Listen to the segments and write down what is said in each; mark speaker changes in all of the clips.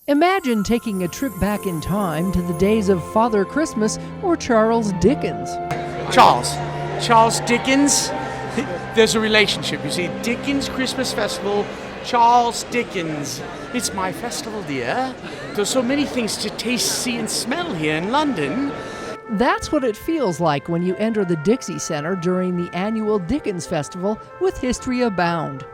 Speaker 1: Imagine taking a trip back in time to the days of Father Christmas or Charles Dickens.
Speaker 2: Charles Dickens. There's a relationship, you see. Dickens Christmas Festival, Charles Dickens. It's my festival, dear. There's so many things to taste, see, and smell here in London.
Speaker 1: That's what it feels like when you enter the Dixie Center during the annual Dickens Festival with history abound.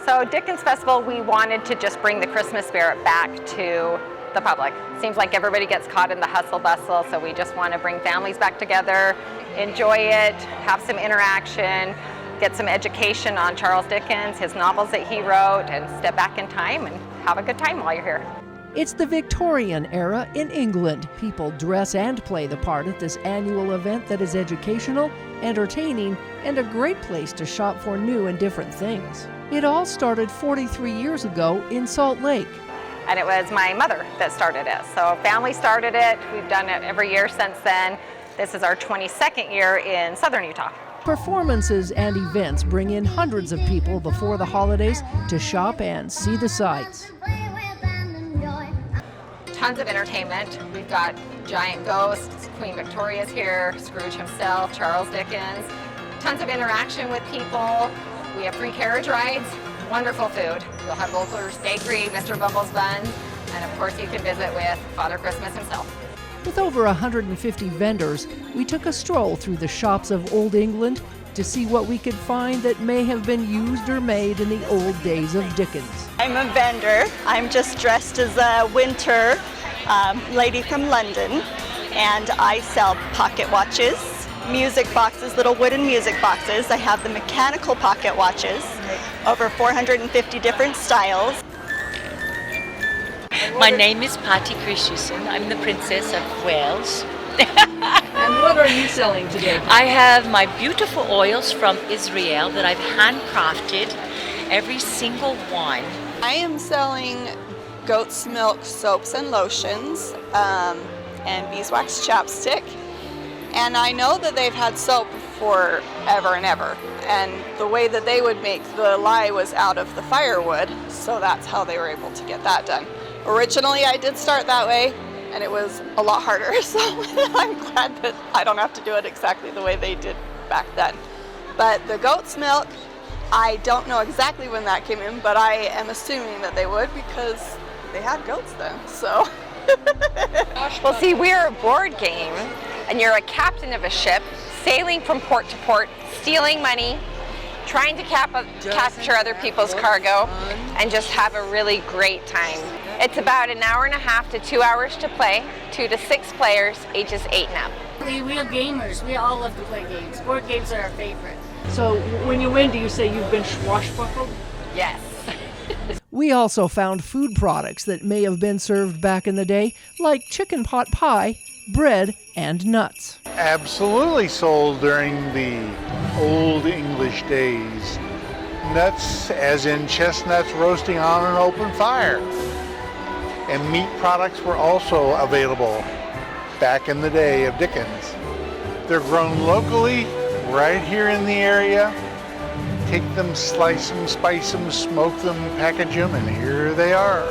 Speaker 3: So Dickens Festival, we wanted to just bring the Christmas spirit back to the public. Seems like everybody gets caught in the hustle bustle, so we just want to bring families back together, enjoy it, have some interaction, get some education on Charles Dickens, his novels that he wrote, and step back in time and have a good time while you're here.
Speaker 1: It's the Victorian era in England. People dress and play the part at this annual event that is educational, entertaining, and a great place to shop for new and different things. It all started 43 years ago in Salt Lake.
Speaker 3: And it was my mother that started it. So family started it. We've done it every year since then. This is our 22nd year in southern Utah.
Speaker 1: Performances and events bring in hundreds of people before the holidays to shop and see the sights.
Speaker 3: Tons of entertainment. We've got giant ghosts, Queen Victoria's here, Scrooge himself, Charles Dickens. Tons of interaction with people. We have free carriage rides, wonderful food. You'll have Volker's Bakery, Mr. Bumble's Buns, and of course you can visit with Father Christmas himself.
Speaker 1: With over 150 vendors, we took a stroll through the shops of Olde England to see what we could find that may have been used or made in the old days of Dickens.
Speaker 4: I'm a vendor. I'm just dressed as a winter lady from London, and I sell pocket watches, music boxes, little wooden music boxes. I have the mechanical pocket watches, over 450 different styles.
Speaker 5: My name is Patty Christensen. I'm the Princess of Wales.
Speaker 1: And what are you selling today?
Speaker 5: I have my beautiful oils from Israel that I've handcrafted, every single one.
Speaker 4: I am selling goat's milk soaps and lotions and beeswax chapstick. And I know that they've had soap for ever and ever. And the way that they would make the lye was out of the firewood, so that's how they were able to get that done. Originally, I did start that way, and it was a lot harder, so I'm glad that I don't have to do it exactly the way they did back then. But the goat's milk, I don't know exactly when that came in, but I am assuming that they would because they had goats then, so.
Speaker 3: Well, see, we're a board game, and you're a captain of a ship, sailing from port to port, stealing money, trying to capture other people's cargo, and just have a really great time. It's about an hour and a half to 2 hours to play, 2 to 6 players, ages 8 and up.
Speaker 6: We're gamers. We all love to play games. Board games are our favorite.
Speaker 1: So when you win, do you say you've been swashbuckled?
Speaker 3: Yes.
Speaker 1: We also found food products that may have been served back in the day, like chicken pot pie, bread, and nuts.
Speaker 7: Absolutely sold during the Olde English days. Nuts, as in chestnuts roasting on an open fire. And meat products were also available back in the day of Dickens. They're grown locally, right here in the area. Take them, slice them, spice them, smoke them, package them, and here they are.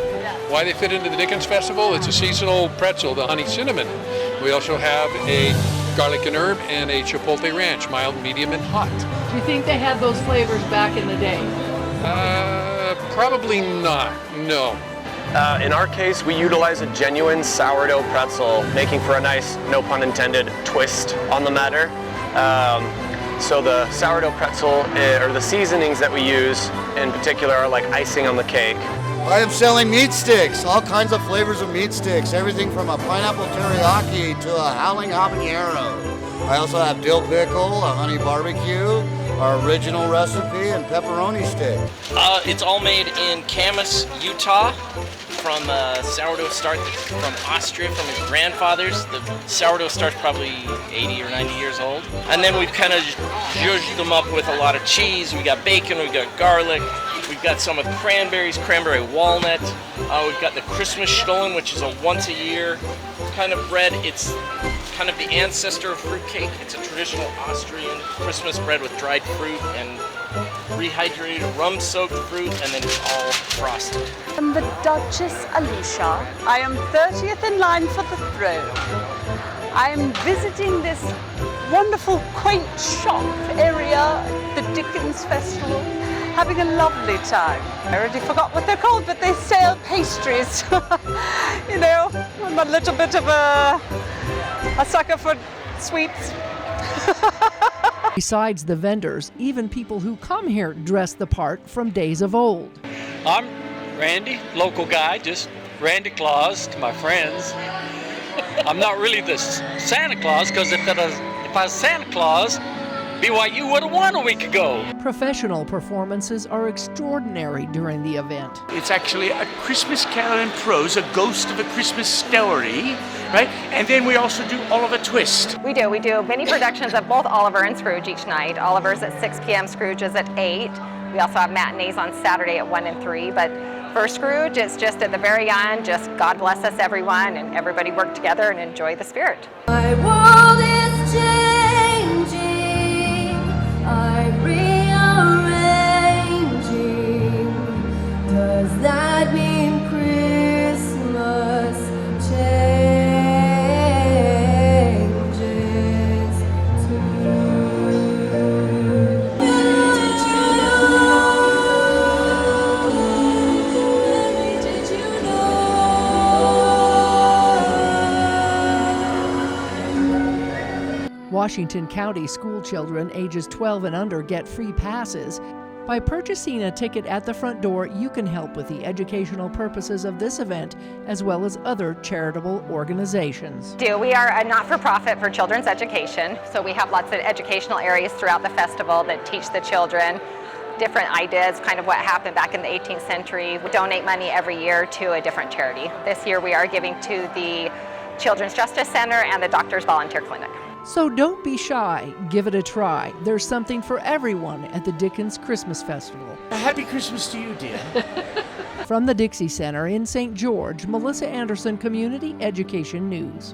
Speaker 8: Why they fit into the Dickens Festival? It's a seasonal pretzel, the honey cinnamon. We also have a garlic and herb and a chipotle ranch, mild, medium, and hot.
Speaker 1: Do you think they had those flavors back in the day?
Speaker 8: Probably not, no.
Speaker 9: In our case, we utilize a genuine sourdough pretzel, making for a nice, no pun intended, twist on the matter. So the sourdough pretzel, or the seasonings that we use in particular, are like icing on the cake.
Speaker 10: I am selling meat sticks, all kinds of flavors of meat sticks, everything from a pineapple teriyaki to a howling habanero. I also have dill pickle, a honey barbecue, our original recipe, and pepperoni stick.
Speaker 11: It's all made in Camas, Utah, from sourdough start from Austria, from his grandfathers. The sourdough start's probably 80 or 90 years old. And then we've kind of zhuzhed them up with a lot of cheese. We got bacon, we got garlic, we've got some with cranberries, cranberry walnut. We've got the Christmas Stollen, which is a once a year kind of bread. It's kind of the ancestor of fruitcake. It's a traditional Austrian Christmas bread with dried fruit and rehydrated rum-soaked fruit, and then it's all frosted.
Speaker 12: I'm the Duchess Alicia. I am 30th in line for the throne. I am visiting this wonderful, quaint shop area, the Dickens Festival, having a lovely time. I already forgot what they're called, but they sell pastries. You know, I'm a little bit of a sucker for sweets.
Speaker 1: Besides the vendors, even people who come here dress the part from days of old.
Speaker 13: I'm Randy, local guy, just Randy Claus to my friends. I'm not really the Santa Claus, because if I was Santa Claus, BYU would have won a week ago.
Speaker 1: Professional performances are extraordinary during the event.
Speaker 2: It's actually a Christmas Carol in prose, a ghost of a Christmas story, right? And then we also do Oliver Twist.
Speaker 3: We do many productions of both Oliver and Scrooge each night. Oliver's at 6 p.m., Scrooge is at 8. We also have matinees on Saturday at 1 and 3, but for Scrooge, it's just at the very end, just God bless us everyone, and everybody work together and enjoy the spirit.
Speaker 14: My world is changing, I'm rearranging. Does that mean Christmas changes too? Did you know?
Speaker 1: Washington County school children ages 12 and under get free passes. By purchasing a ticket at the front door, you can help with the educational purposes of this event, as well as other charitable organizations.
Speaker 3: We are a not-for-profit for children's education, so we have lots of educational areas throughout the festival that teach the children different ideas, kind of what happened back in the 18th century. We donate money every year to a different charity. This year we are giving to the Children's Justice Center and the Doctors Volunteer Clinic.
Speaker 1: So don't be shy, give it a try. There's something for everyone at the Dickens Christmas Festival.
Speaker 2: Happy Christmas to you, dear.
Speaker 1: From the Dixie Center in St. George, Melissa Anderson, Community Education News.